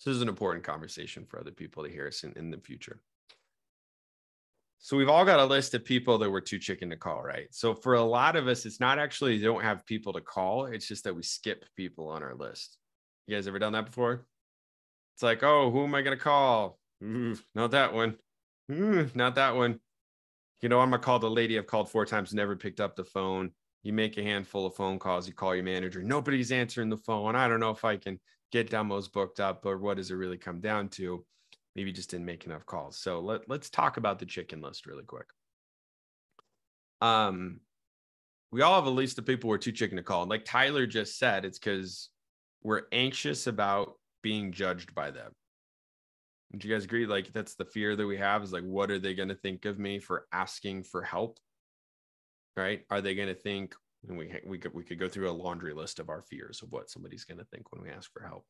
So this is an important conversation for other people to hear us in the future. So we've all got a list of people that we're too chicken to call, right? So for a lot of us, it's not actually they don't have people to call. It's just that we skip people on our list. You guys ever done that before? It's like, oh, who am I going to call? Ooh, not that one. Ooh, not that one. I'm going to call the lady I've called 4 times, never picked up the phone. You make a handful of phone calls. You call your manager. Nobody's answering the phone. I don't know if I can get demos booked up, or what does it really come down to? Maybe just didn't make enough calls. So let's talk about the chicken list really quick. We all have a list of people we're too chicken to call. And like Tyler just said, it's because we're anxious about being judged by them. Do you guys agree? Like that's the fear that we have, is like, what are they going to think of me for asking for help? Right? Are they going to think, and we could go through a laundry list of our fears of what somebody's going to think when we ask for help.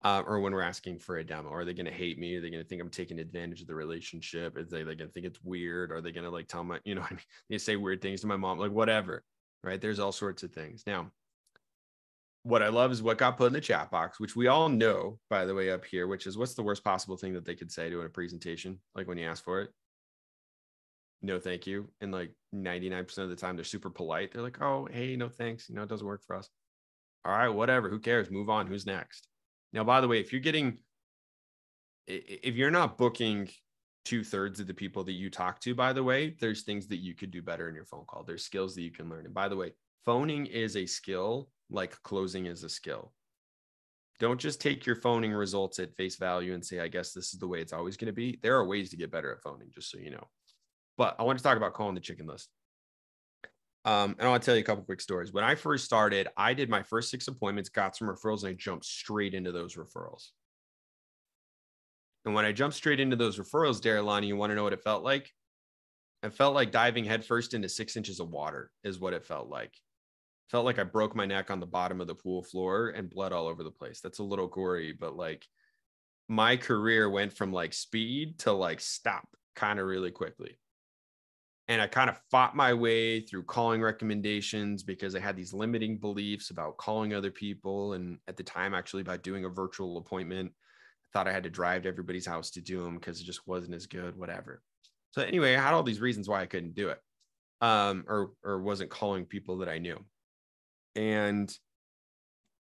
Or when we're asking for a demo. Are they going to hate me? Are they going to think I'm taking advantage of the relationship? Are they going to think it's weird? Are they going to like tell my, I mean, they say weird things to my mom, like whatever, right? There's all sorts of things. Now, what I love is what got put in the chat box, which we all know, by the way, up here, which is what's the worst possible thing that they could say to in a presentation? Like when you ask for it, no, thank you. And like 99% of the time, they're super polite. They're like, oh, hey, no, thanks. It doesn't work for us. All right, whatever. Who cares? Move on. Who's next? Now, by the way, if you're not booking 2/3 of the people that you talk to, by the way, there's things that you could do better in your phone call. There's skills that you can learn. And by the way, phoning is a skill like closing is a skill. Don't just take your phoning results at face value and say, I guess this is the way it's always going to be. There are ways to get better at phoning, just so you know. But I want to talk about calling the chicken list. And I'll tell you a couple quick stories. When I first started, I did my first 6 appointments, got some referrals, and I jumped straight into those referrals. And when I jumped straight into those referrals, Darylani, you want to know what it felt like? It felt like diving headfirst into 6 inches of water is what it felt like. It felt like I broke my neck on the bottom of the pool floor and blood all over the place. That's a little gory, but like my career went from like speed to like stop kind of really quickly. And I kind of fought my way through calling recommendations because I had these limiting beliefs about calling other people. And at the time, actually, about doing a virtual appointment, I thought I had to drive to everybody's house to do them because it just wasn't as good, whatever. So anyway, I had all these reasons why I couldn't do it, or wasn't calling people that I knew. And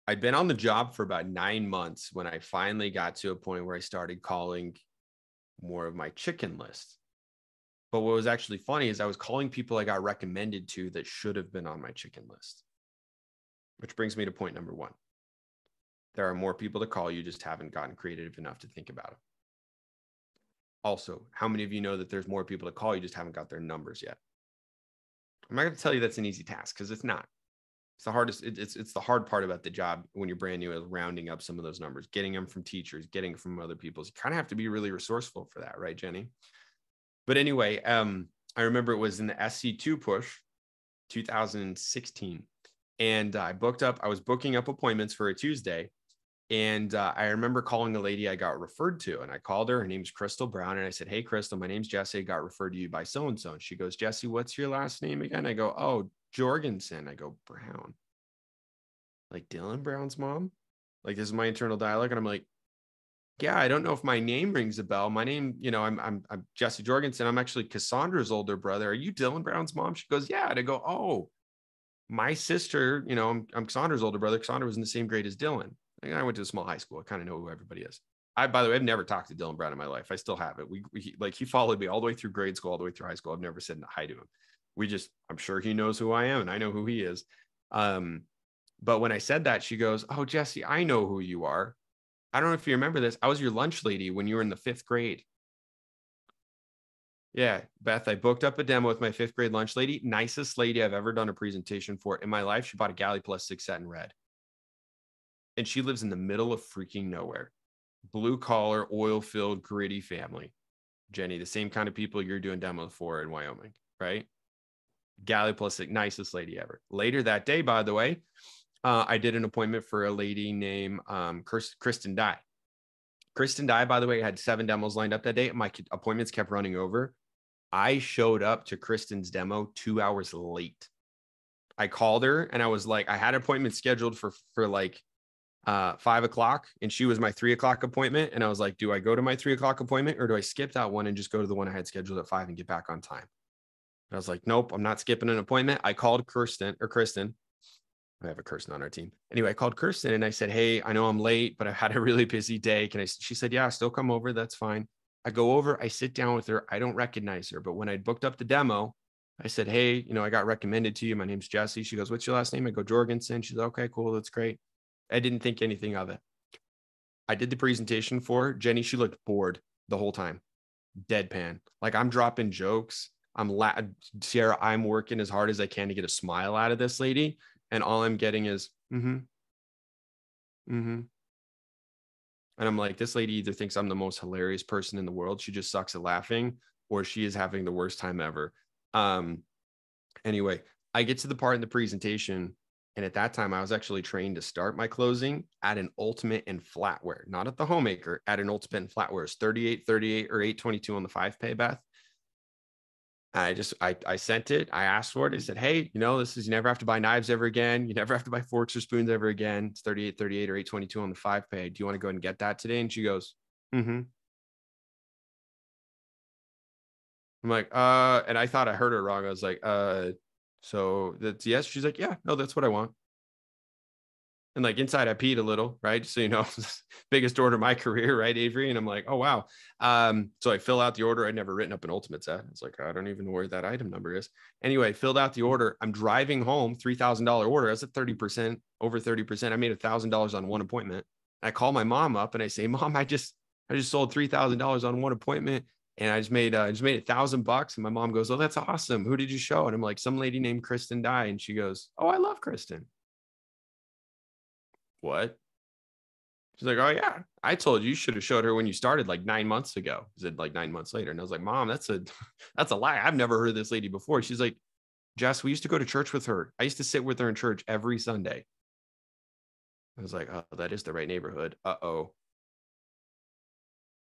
I'd been on the job for about 9 months when I finally got to a point where I started calling more of my chicken list. But what was actually funny is I was calling people I got recommended to that should have been on my chicken list. Which brings me to point number 1. There are more people to call, you just haven't gotten creative enough to think about it. Also, how many of you know that there's more people to call, you just haven't got their numbers yet? I'm not going to tell you that's an easy task because it's not. It's the hardest. It's the hard part about the job when you're brand new is rounding up some of those numbers, getting them from teachers, getting from other people. You kind of have to be really resourceful for that, right, Jenny? But anyway, I remember it was in the SC2 push, 2016. And I was booking up appointments for a Tuesday. And I remember calling a lady I got referred to. And I called her. Her name's Crystal Brown. And I said, hey, Crystal, my name's Jesse. I got referred to you by so-and-so. And she goes, Jesse, what's your last name again? I go, oh, Jorgensen. I go, Brown. Like Dylan Brown's mom? Like this is my internal dialogue. And I'm like, yeah, I don't know if my name rings a bell. My name, I'm Jesse Jorgensen. I'm actually Cassandra's older brother. Are you Dylan Brown's mom? She goes, yeah. And I go, oh, my sister, I'm Cassandra's older brother. Cassandra was in the same grade as Dylan. I went to a small high school. I kind of know who everybody is. By the way, I've never talked to Dylan Brown in my life. I still haven't. He followed me all the way through grade school, all the way through high school. I've never said hi to him. I'm sure he knows who I am and I know who he is. But when I said that, she goes, oh, Jesse, I know who you are. I don't know if you remember this. I was your lunch lady when you were in the 5th grade. Yeah, Beth, I booked up a demo with my 5th grade lunch lady. Nicest lady I've ever done a presentation for in my life. She bought a Galley Plus 6 set in red. And she lives in the middle of freaking nowhere. Blue collar, oil filled, gritty family. Jenny, the same kind of people you're doing demos for in Wyoming, right? Galley Plus 6, nicest lady ever. Later that day, by the way, I did an appointment for a lady named Kristen Dye. Kristen Dye, by the way, had 7 demos lined up that day. My appointments kept running over. I showed up to Kristen's demo 2 hours late. I called her and I was like, I had an appointment scheduled for like 5 o'clock, and she was my 3 o'clock appointment. And I was like, do I go to my 3 o'clock appointment, or do I skip that one and just go to the one I had scheduled at 5 and get back on time? And I was like, nope, I'm not skipping an appointment. I called Kristen. I have a Kirsten on our team. Anyway, I called Kirsten and I said, hey, I know I'm late, but I had a really busy day. She said, yeah, still come over. That's fine. I go over, I sit down with her. I don't recognize her, but when I booked up the demo, I said, hey, I got recommended to you. My name's Jesse. She goes, what's your last name? I go, Jorgensen. She's okay, cool. That's great. I didn't think anything of it. I did the presentation for her. Jenny, she looked bored the whole time. Deadpan. Like, I'm dropping jokes. Sierra, I'm working as hard as I can to get a smile out of this lady. And all I'm getting is, And I'm like, this lady either thinks I'm the most hilarious person in the world. She just sucks at laughing, or she is having the worst time ever. Anyway, I get to the part in the presentation. And at that time, I was actually trained to start my closing at an ultimate and flatware, not at the homemaker, at an ultimate and flatware. It's 38, 38 or 822 on the 5-pay, Beth. I sent it. I asked for it. I said, hey, this is, you never have to buy knives ever again. You never have to buy forks or spoons ever again. It's 38, 38 or 822 on the 5-pay. Do you want to go ahead and get that today? And she goes, I'm like, and I thought I heard her wrong. I was like, so that's yes. She's like, yeah, no, that's what I want. And like inside I peed a little, right? So, biggest order of my career, right, Avery? And I'm like, oh, wow. So I fill out the order. I'd never written up an ultimate set. It's like, I don't even know where that item number is. Anyway, filled out the order. I'm driving home, $3,000 order. That's at 30%, over 30%. I made $1,000 on one appointment. I call my mom up and I say, Mom, I just sold $3,000 on one appointment. And I just made $1,000. And my mom goes, oh, that's awesome. Who did you show? And I'm like, some lady named Kristen Dye. And she goes, oh, I love Kristen. What? She's like, oh yeah, I told you should have showed her when you started like 9 months ago. Is it like 9 months later? And I was like, Mom, that's a lie. I've never heard of this lady before. She's like, Jess, we used to go to church with her. I used to sit with her in church every Sunday. I was like, oh, that is the right neighborhood. Uh-oh.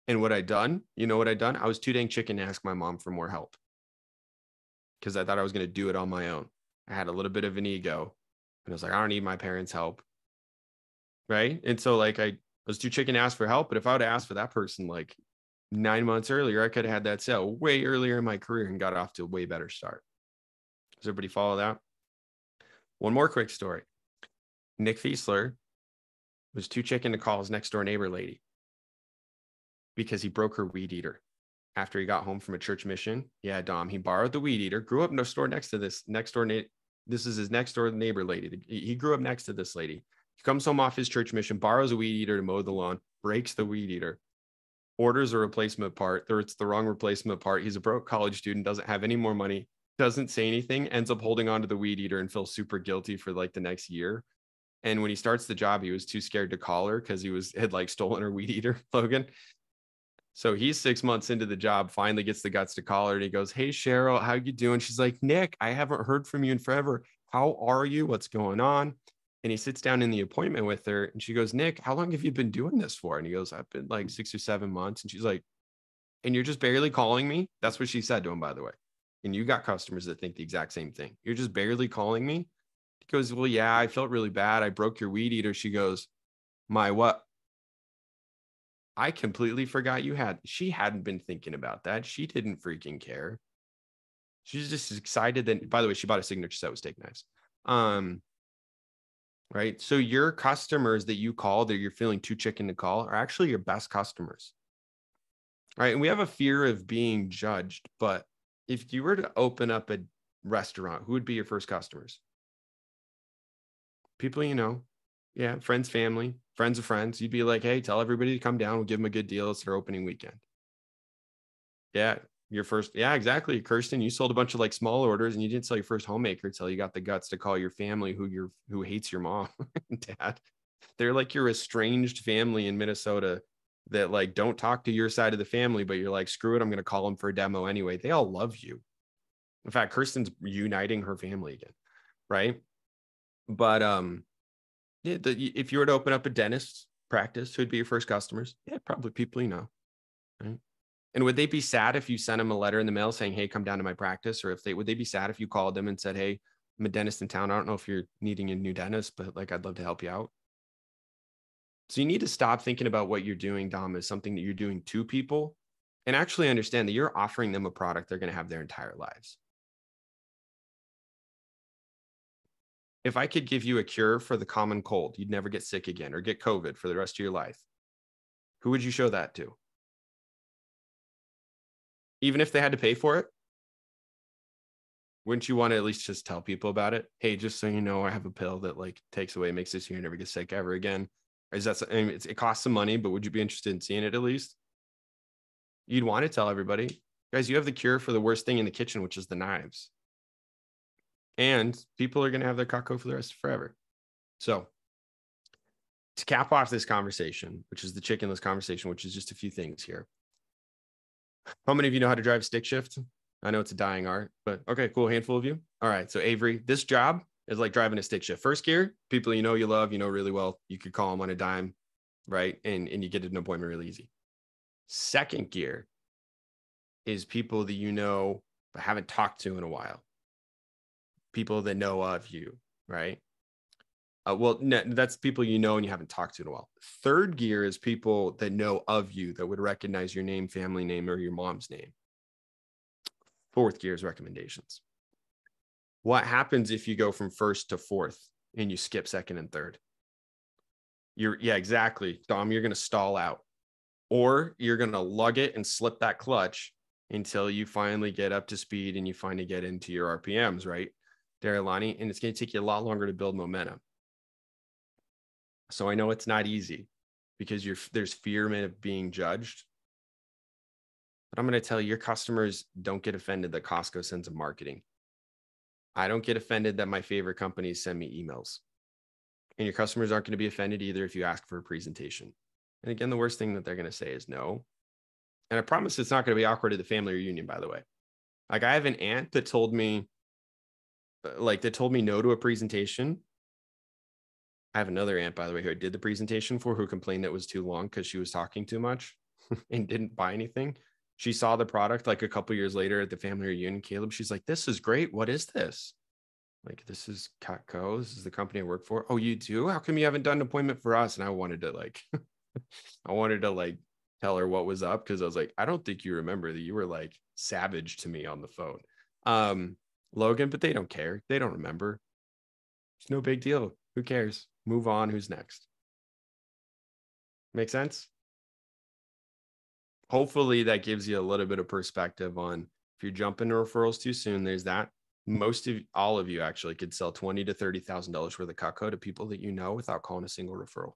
And what I done? You know what I done? I was too dang chicken to ask my mom for more help because I thought I was going to do it on my own. I had a little bit of an ego and I was like, I don't need my parents' help. Right. And so like I was too chicken to ask for help. But if I would have asked for that person like 9 months earlier, I could have had that sale way earlier in my career and got off to a way better start. Does everybody follow that? One more quick story. Nick Fiesler was too chicken to call his next door neighbor lady because he broke her weed eater after he got home from a church mission. Yeah, Dom, he borrowed the weed eater, grew up in a store next to this this is his next door neighbor lady. He grew up next to this lady. He comes home off his church mission, borrows a weed eater to mow the lawn, breaks the weed eater, orders a replacement part. It's the wrong replacement part. He's a broke college student, doesn't have any more money, doesn't say anything, ends up holding on to the weed eater and feels super guilty for like the next year. And when he starts the job, he was too scared to call her because had like stolen her weed eater, Logan. So he's 6 months into the job, finally gets the guts to call her. And he goes, hey, Cheryl, how you doing? She's like, Nick, I haven't heard from you in forever. How are you? What's going on? And he sits down in the appointment with her and she goes, Nick, how long have you been doing this for? And he goes, I've been like 6 or 7 months. And she's like, and you're just barely calling me? That's what she said to him, by the way. And you got customers that think the exact same thing. You're just barely calling me? He goes, well, yeah, I felt really bad. I broke your weed eater. She goes, my what? I completely forgot she hadn't been thinking about that. She didn't freaking care. She's just excited that, by the way, she bought a signature set with steak knives. Right. So your customers that you call that you're feeling too chicken to call are actually your best customers. Right. And we have a fear of being judged, but if you were to open up a restaurant, who would be your first customers? People you know. Yeah, friends, family, friends of friends. You'd be like, hey, tell everybody to come down. We'll give them a good deal. It's their opening weekend. Yeah, your first. Yeah, exactly. Kirsten, you sold a bunch of like small orders and you didn't sell your first homemaker until you got the guts to call your family who hates your mom and dad. They're like your estranged family in Minnesota that like don't talk to your side of the family, but you're like, screw it, I'm going to call them for a demo anyway. They all love you. In fact, Kirsten's uniting her family again, right? But yeah, if you were to open up a dentist practice, who'd be your first customers? Yeah, probably people you know, right? And would they be sad if you sent them a letter in the mail saying, hey, come down to my practice? Or would they be sad if you called them and said, hey, I'm a dentist in town. I don't know if you're needing a new dentist, but like, I'd love to help you out. So you need to stop thinking about what you're doing, Dom, as something that you're doing to people, and actually understand that you're offering them a product they're going to have their entire lives. If I could give you a cure for the common cold, you'd never get sick again or get COVID for the rest of your life, who would you show that to? Even if they had to pay for it? Wouldn't you want to at least just tell people about it? Hey, just so you know, I have a pill that like takes away, makes this you never get sick ever again. Or is that, I mean, it costs some money, but would you be interested in seeing it at least? You'd want to tell everybody, guys, you have the cure for the worst thing in the kitchen, which is the knives. And people are going to have their Cutco for the rest of forever. So to cap off this conversation, which is the chickenless conversation, which is just a few things here. How many of you know how to drive stick shift? I know it's a dying art, but okay, cool. Handful of you. All right. So Avery, this job is like driving a stick shift. First gear, people you know, you love, you know really well. You could call them on a dime, right? And you get an appointment really easy. Second gear is people that you know but haven't talked to in a while. People that know of you, right? That's people you know and you haven't talked to in a while. Third gear is people that know of you that would recognize your name, family name, or your mom's name. Fourth gear is recommendations. What happens if you go from first to fourth and you skip second and third? Yeah, exactly. Dom, you're going to stall out, or you're going to lug it and slip that clutch until you finally get up to speed and you finally get into your RPMs, right, Darylani? And it's going to take you a lot longer to build momentum. So I know it's not easy because there's fear of being judged. But I'm going to tell you, your customers don't get offended that Costco sends them marketing. I don't get offended that my favorite companies send me emails. And your customers aren't going to be offended either if you ask for a presentation. And again, the worst thing that they're going to say is no. And I promise it's not going to be awkward at the family reunion, by the way. Like I have an aunt that told me no to a presentation. I have another aunt, by the way, who I did the presentation for, who complained that it was too long because she was talking too much and didn't buy anything. She saw the product like a couple years later at the family reunion. Caleb, she's like, "This is great. What is this?" Like, "This is Cutco. This is the company I work for." "Oh, you do? How come you haven't done an appointment for us?" And I wanted to tell her what was up, because I was like, I don't think you remember that you were like savage to me on the phone. Logan, but they don't care. They don't remember. It's no big deal. Who cares? Move on. Who's next? Make sense? Hopefully that gives you a little bit of perspective on if you're jumping to referrals too soon, there's that. All of you actually could sell $20,000 to $30,000 worth of Cutco to people that you know without calling a single referral.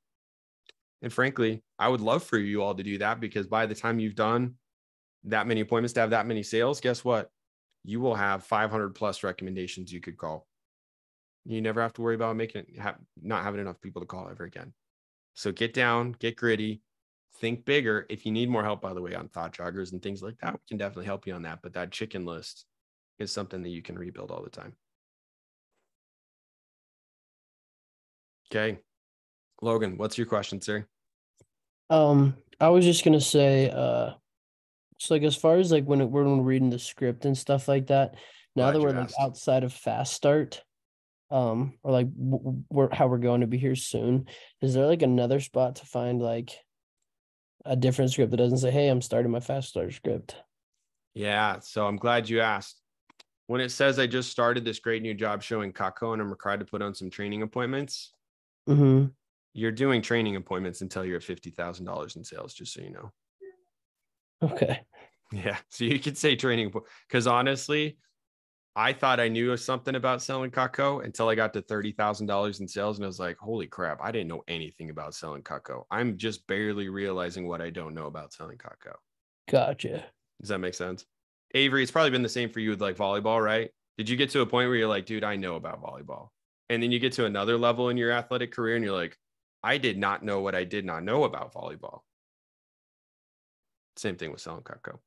And frankly, I would love for you all to do that, because by the time you've done that many appointments to have that many sales, guess what? You will have 500 plus recommendations you could call. You never have to worry about not having enough people to call ever again. So get down, get gritty, think bigger. If you need more help, by the way, on thought joggers and things like that, we can definitely help you on that. But that chicken list is something that you can rebuild all the time. Okay. Logan, what's your question, sir? I was just gonna say, so like as far as like when we're reading the script and stuff like that, now that Glad you we're like asked. outside of fast start, or like how we're going to be here soon, is there like another spot to find like a different script that doesn't say, "Hey, I'm starting my fast start script"? Yeah. So I'm glad you asked. When it says I just started this great new job showing Cutco and I'm required to put on some training appointments, Mm-hmm. you're doing training appointments until you're at $50,000 in sales, just so you know. Okay. Yeah. So you could say training, because honestly, I thought I knew something about selling Cutco until I got to $30,000 in sales. And I was like, holy crap, I didn't know anything about selling Cutco. I'm just barely realizing what I don't know about selling Cutco. Gotcha. Does that make sense? Avery, it's probably been the same for you with like volleyball, right? Did you get to a point where you're like, dude, I know about volleyball? And then you get to another level in your athletic career and you're like, I did not know what I did not know about volleyball. Same thing with selling Cutco.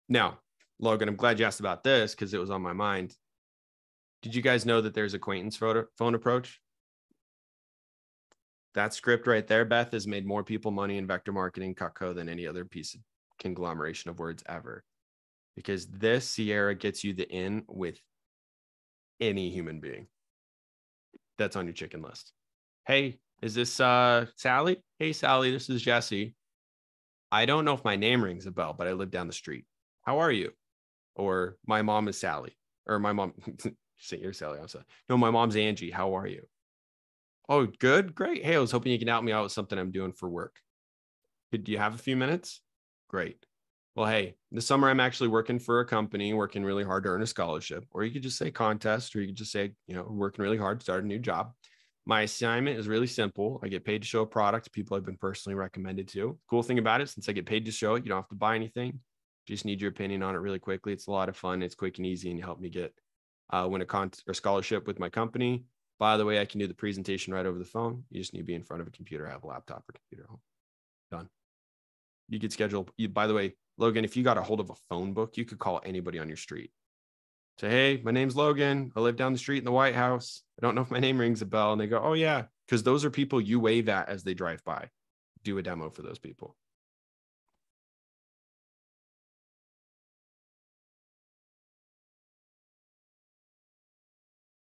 Now, Logan, I'm glad you asked about this because it was on my mind. Did you guys know that there's acquaintance phone approach? That script right there, Beth, has made more people money in vector marketing Cutco than any other piece of conglomeration of words ever. Because this Sierra gets you the in with any human being that's on your chicken list. Hey, Is this Sally? Hey, Sally, this is Jesse. I don't know if my name rings a bell, but I live down the street. How are you? Or my mom is Sally. Or my mom, say you're Sally. I'm sorry. No, my mom's Angie. How are you? Oh, good. Great. Hey, I was hoping you can help me out with something I'm doing for work. Do you have a few minutes? Great. Well, hey, this summer I'm actually working for a company, working really hard to earn a scholarship. Or you could just say contest, or you could just say, working really hard to start a new job. My assignment is really simple. I get paid to show a product to people I've been personally recommended to. Cool thing about it, since I get paid to show it, you don't have to buy anything. Just need your opinion on it really quickly. It's a lot of fun. It's quick and easy, and you help me get win a scholarship with my company. By the way, I can do the presentation right over the phone. You just need to be in front of a computer, have a laptop or computer at home. Done. You could schedule. By the way, Logan, if you got a hold of a phone book, you could call anybody on your street. Say, hey, my name's Logan. I live down the street in the White House. I don't know if my name rings a bell. And they go, oh, yeah, because those are people you wave at as they drive by. Do a demo for those people.